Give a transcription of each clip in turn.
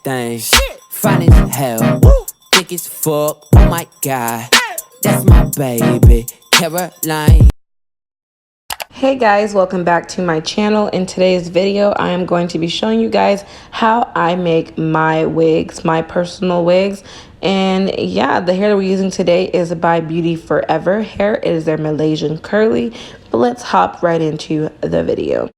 thing. Fine as hell, thick as fuck. Oh my god, that's my baby, Caroline. Hey guys, welcome back to my channel. In today's video, I am going to be showing you guys how I make my wigs, my personal wigs. And yeah, the hair that we're using today is by Beauty Forever Hair. It is their Malaysian Curly. But let's hop right into the video.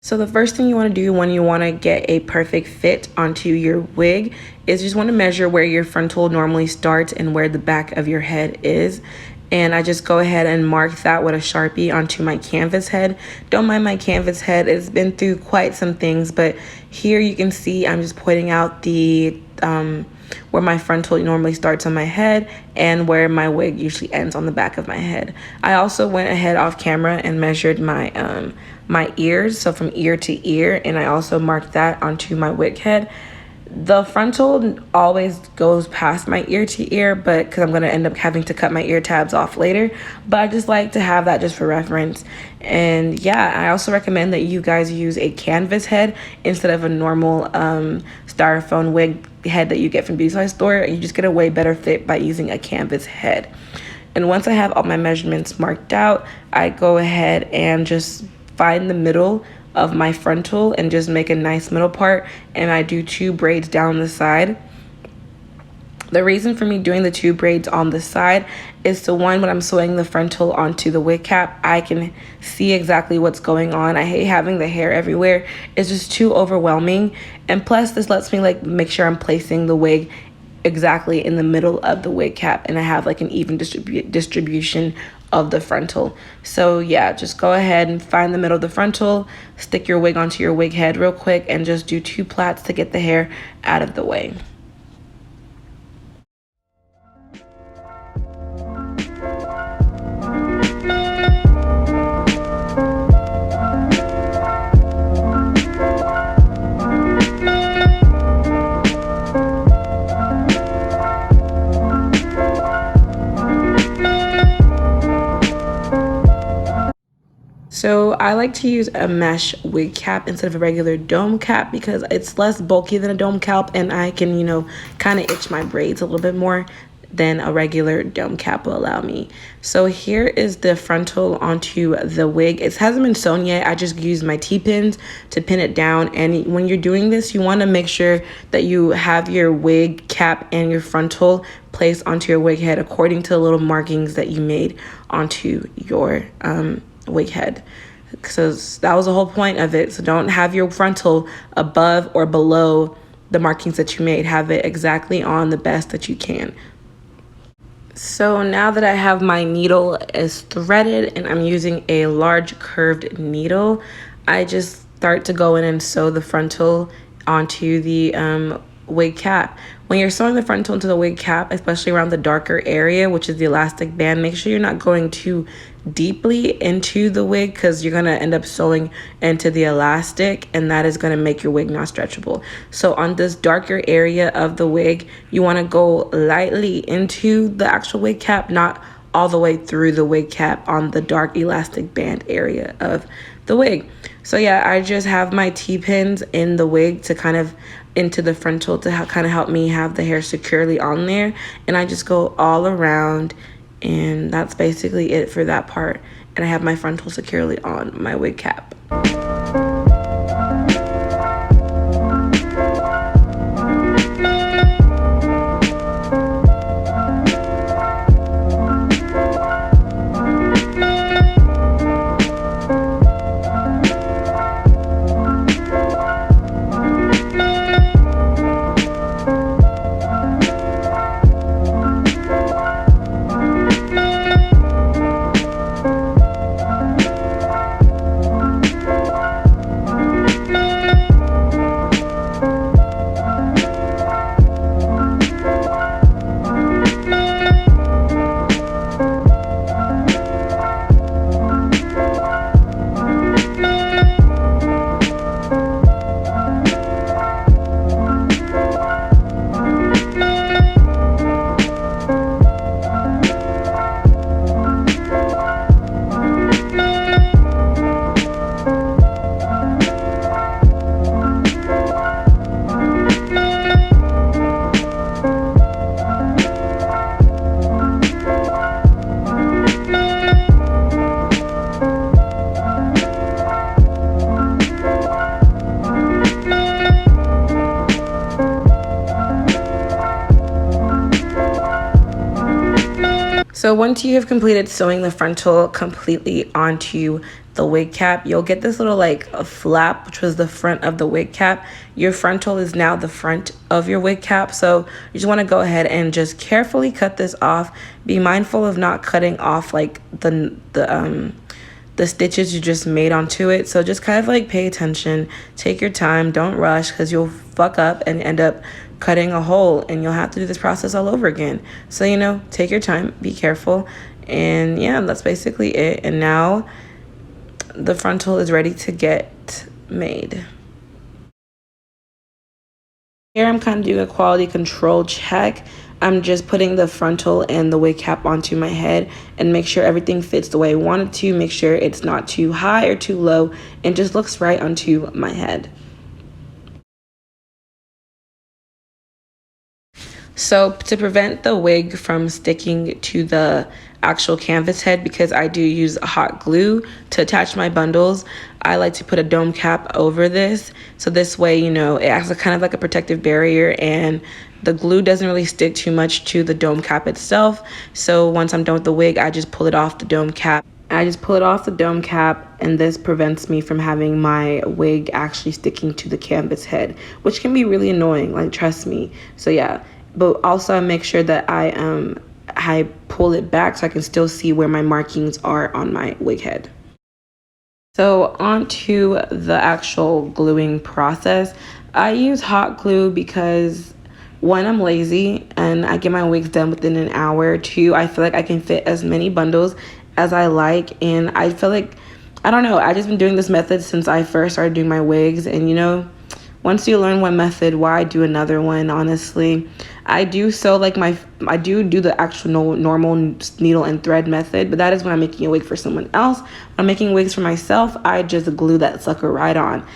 So the first thing you want to do when you want to get a perfect fit onto your wig is you just want to measure where your frontal normally starts and where the back of your head is. And I just go ahead and mark that with a Sharpie onto my canvas head. Don't mind my canvas head. It's been through quite some things, but here you can see I'm just pointing out the where my frontal normally starts on my head and where my wig usually ends on the back of my head. I also went ahead off camera and measured my my ears, so from ear to ear, and I also marked that onto my wig head. The frontal always goes past my ear to ear, but because I'm going to end up having to cut my ear tabs off later, but I just like to have that just for reference. And yeah, I also recommend that you guys use a canvas head instead of a normal styrofoam wig head that you get from beauty supply store. You just get a way better fit by using a canvas head. And once I have all my measurements marked out, I go ahead and just find the middle of my frontal and just make a nice middle part, and I do 2 braids down the side. The reason for me doing the 2 braids on the side is so one, when I'm sewing the frontal onto the wig cap, I can see exactly what's going on. I hate having the hair everywhere. It's just too overwhelming, and plus this lets me like make sure I'm placing the wig exactly in the middle of the wig cap and I have like an even distribution of the frontal. So yeah, just go ahead and find the middle of the frontal, stick your wig onto your wig head real quick, and just do 2 plaits to get the hair out of the way. So I like to use a mesh wig cap instead of a regular dome cap because it's less bulky than a dome cap, and I can, you know, kind of itch my braids a little bit more than a regular dome cap will allow me. So here is the frontal onto the wig. It hasn't been sewn yet. I just used my T-pins to pin it down. And when you're doing this, you want to make sure that you have your wig cap and your frontal placed onto your wig head according to the little markings that you made onto your wig head. So that was the whole point of it. So don't have your frontal above or below the markings that you made. Have it exactly on the best that you can. So now that I have my needle is threaded and I'm using a large curved needle, I just start to go in and sew the frontal onto the wig cap. When you're sewing the frontal into the wig cap, especially around the darker area, which is the elastic band, make sure you're not going too deeply into the wig because you're going to end up sewing into the elastic, and that is going to make your wig not stretchable. So on this darker area of the wig, you want to go lightly into the actual wig cap, not all the way through the wig cap on the dark elastic band area of the wig. So yeah, I just have my T-pins in the wig to kind of into the frontal to kind of help me have the hair securely on there, and I just go all around, and that's basically it for that part. And I have my frontal securely on my wig cap. So once you have completed sewing the frontal completely onto the wig cap, you'll get this little like a flap, which was the front of the wig cap. Your frontal is now the front of your wig cap. So you just want to go ahead and just carefully cut this off. Be mindful of not cutting off like the stitches you just made onto it. So just kind of like pay attention, take your time, don't rush, because you'll fuck up and end up cutting a hole and you'll have to do this process all over again. So, you know, take your time, be careful, and yeah, that's basically it. And now the frontal is ready to get made. Here I'm kind of doing a quality control check. I'm just putting the frontal and the wig cap onto my head and make sure everything fits the way I want it to, make sure it's not too high or too low and just looks right onto my head. So to prevent the wig from sticking to the actual canvas head, because I do use hot glue to attach my bundles, I like to put a dome cap over this. So this way, you know, it acts kind of like a protective barrier and the glue doesn't really stick too much to the dome cap itself. So once I'm done with the wig, I just pull it off the dome cap. And this prevents me from having my wig actually sticking to the canvas head, which can be really annoying, like trust me. So yeah. But also I make sure that I pull it back so I can still see where my markings are on my wig head. So on to the actual gluing process. I use hot glue because one, I'm lazy and I get my wigs done within an hour. Two, I feel like I can fit as many bundles as I like, and I feel like, I don't know, I just been doing this method since I first started doing my wigs, and you know, once you learn one method, why do another one? Honestly, I do sew like I do the actual normal needle and thread method, but that is when I'm making a wig for someone else. When I'm making wigs for myself, I just glue that sucker right on,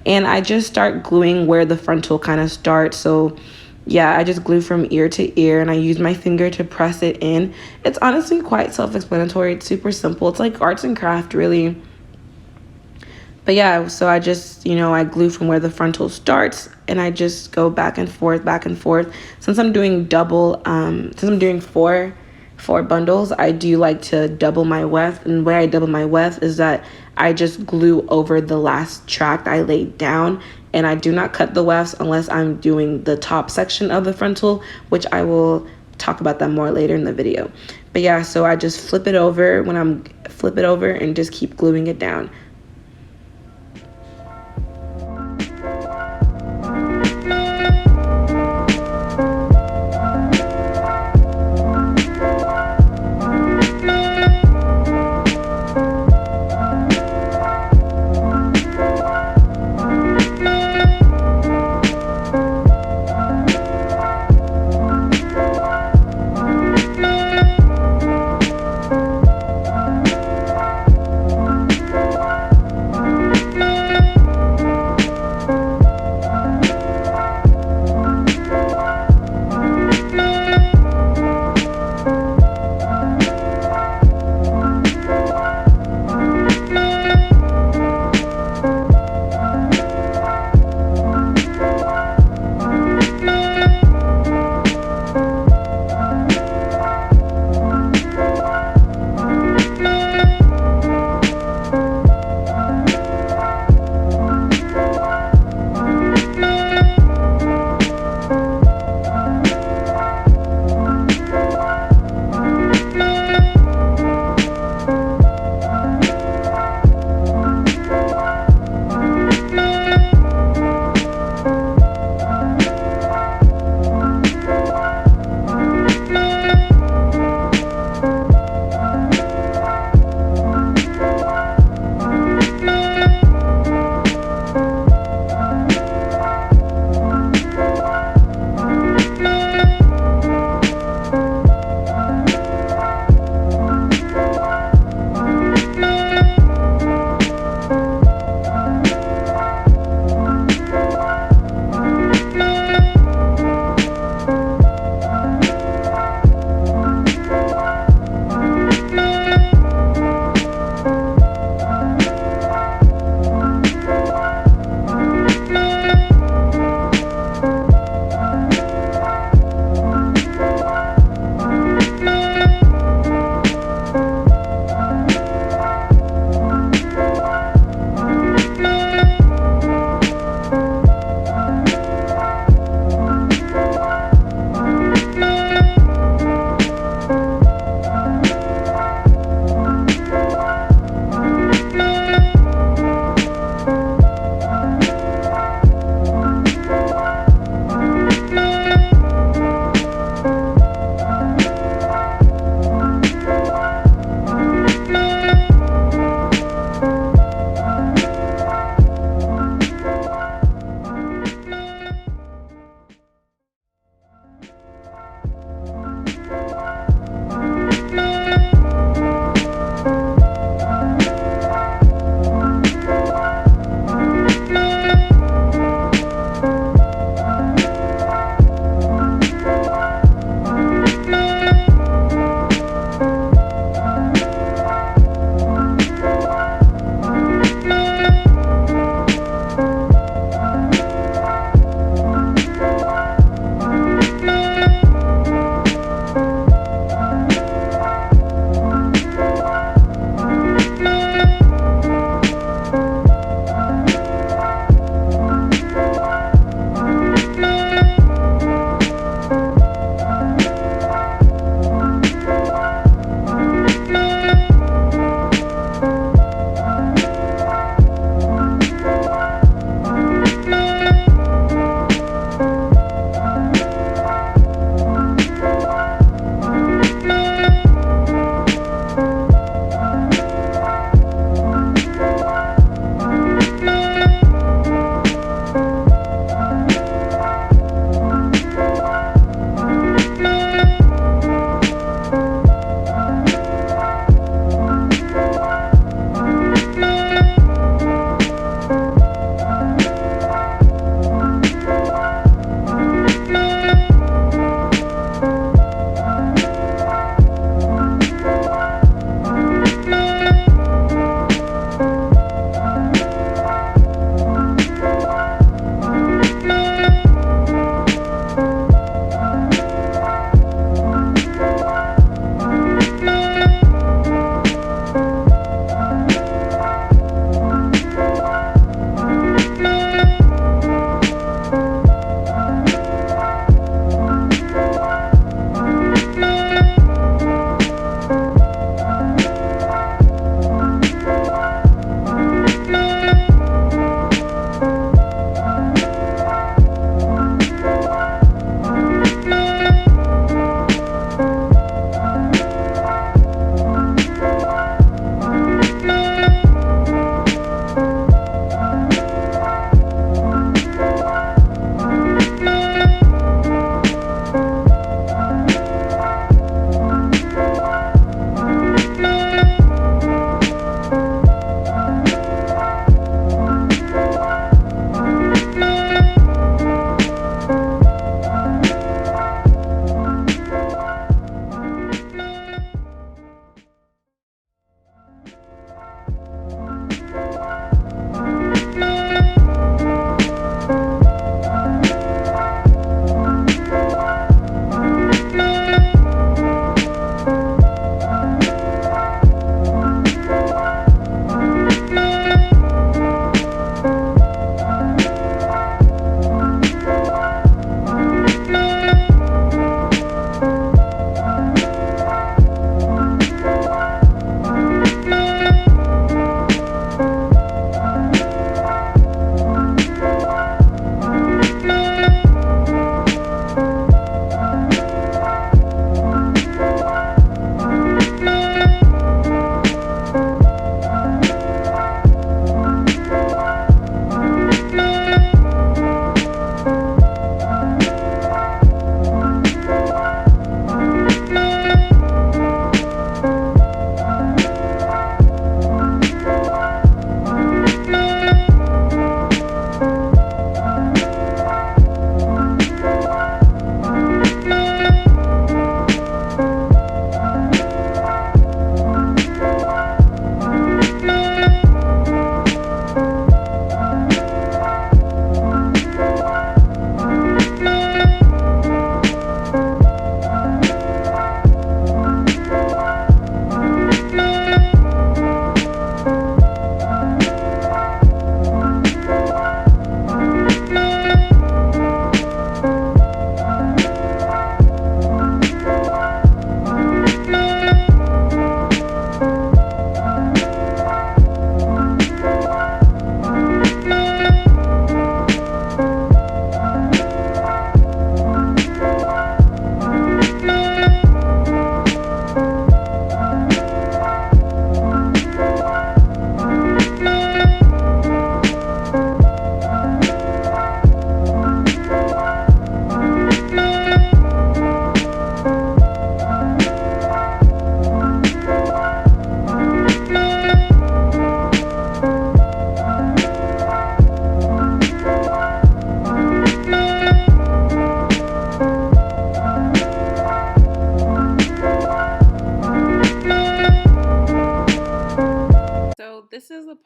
and I just start gluing where the frontal kind of starts. So yeah, I just glue from ear to ear and I use my finger to press it in. It's honestly quite self-explanatory. It's super simple. It's like arts and craft, really. But yeah, so I just, you know, I glue from where the frontal starts and I just go back and forth, back and forth. Since I'm doing four bundles, I do like to double my weft. And where I double my weft is that I just glue over the last track I laid down. And I do not cut the wefts unless I'm doing the top section of the frontal, which I will talk about that more later in the video. But yeah, so I just flip it over and just keep gluing it down.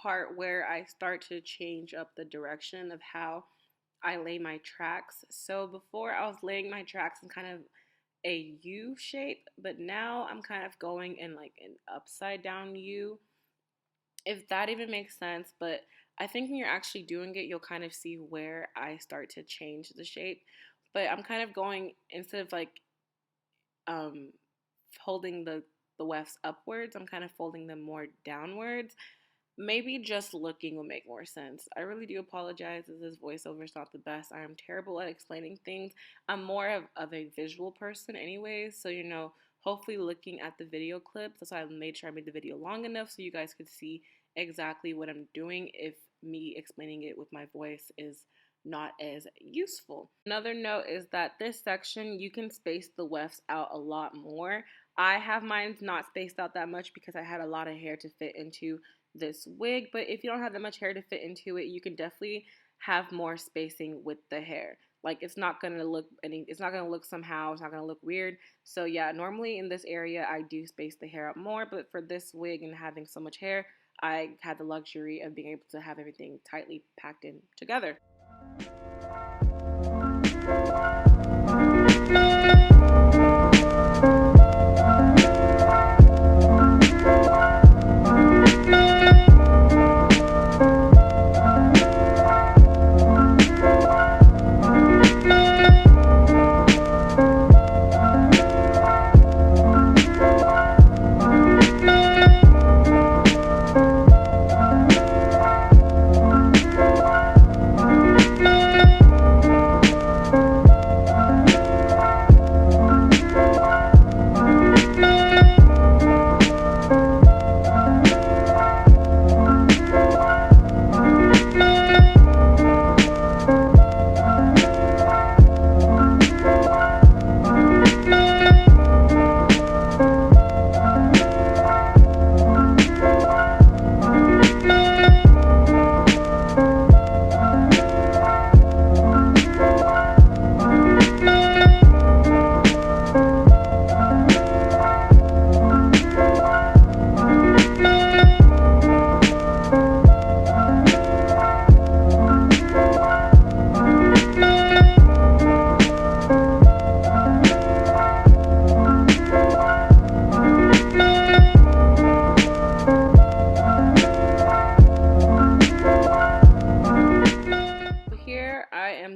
part where I start to change up the direction of how I lay my tracks. So before I was laying my tracks in kind of a U shape, but now I'm kind of going in like an upside down U, if that even makes sense. But I think when you're actually doing it, you'll kind of see where I start to change the shape. But I'm kind of going, instead of like um, holding the wefts upwards, I'm kind of folding them more downwards. Maybe just looking would make more sense. I really do apologize as this voiceover is not the best. I am terrible at explaining things. I'm more of a visual person anyways, so hopefully looking at the video clips, that's why I made sure I made the video long enough so you guys could see exactly what I'm doing if me explaining it with my voice is not as useful. Another note is that this section, you can space the wefts out a lot more. I have mine not spaced out that much because I had a lot of hair to fit into this wig, but if you don't have that much hair to fit into it, you can definitely have more spacing with the hair. Like it's not gonna look somehow, it's not gonna look weird. So yeah, normally in this area I do space the hair out more, but for this wig and having so much hair, I had the luxury of being able to have everything tightly packed in together.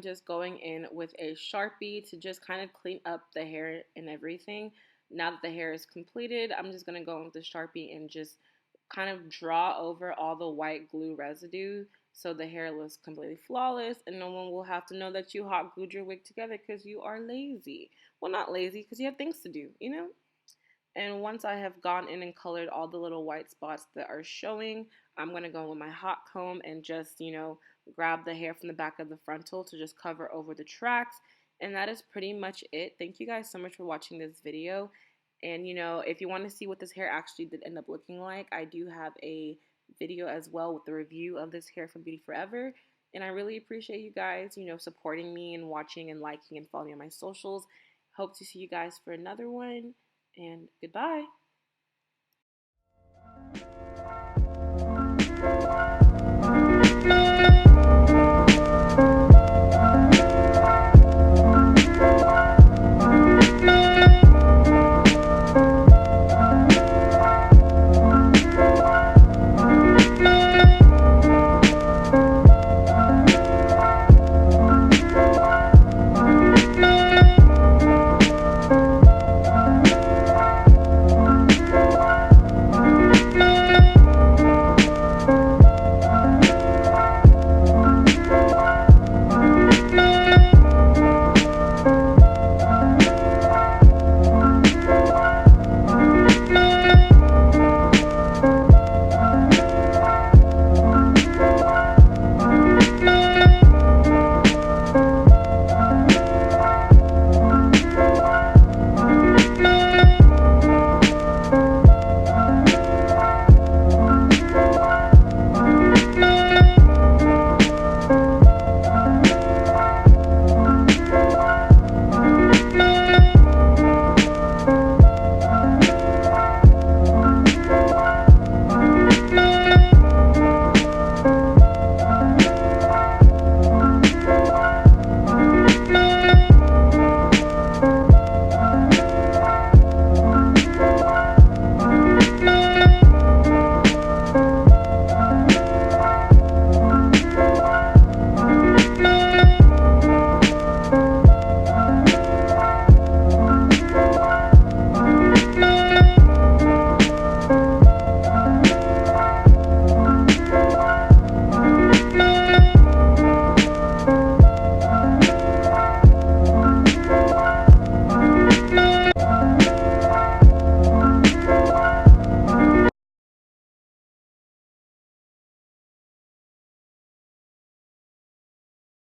Just going in with a Sharpie to just kind of clean up the hair and everything. Now that the hair is completed, I'm just going to go in with the Sharpie and just kind of draw over all the white glue residue so the hair looks completely flawless and no one will have to know that you hot glued your wig together because you are lazy. Well, not lazy, because you have things to do. And once I have gone in and colored all the little white spots that are showing, I'm going to go with my hot comb and just, grab the hair from the back of the frontal to just cover over the tracks. And that is pretty much it. Thank you guys so much for watching this video. And, if you want to see what this hair actually did end up looking like, I do have a video as well with the review of this hair from Beauty Forever. And I really appreciate you guys, supporting me and watching and liking and following on my socials. Hope to see you guys for another one. And goodbye.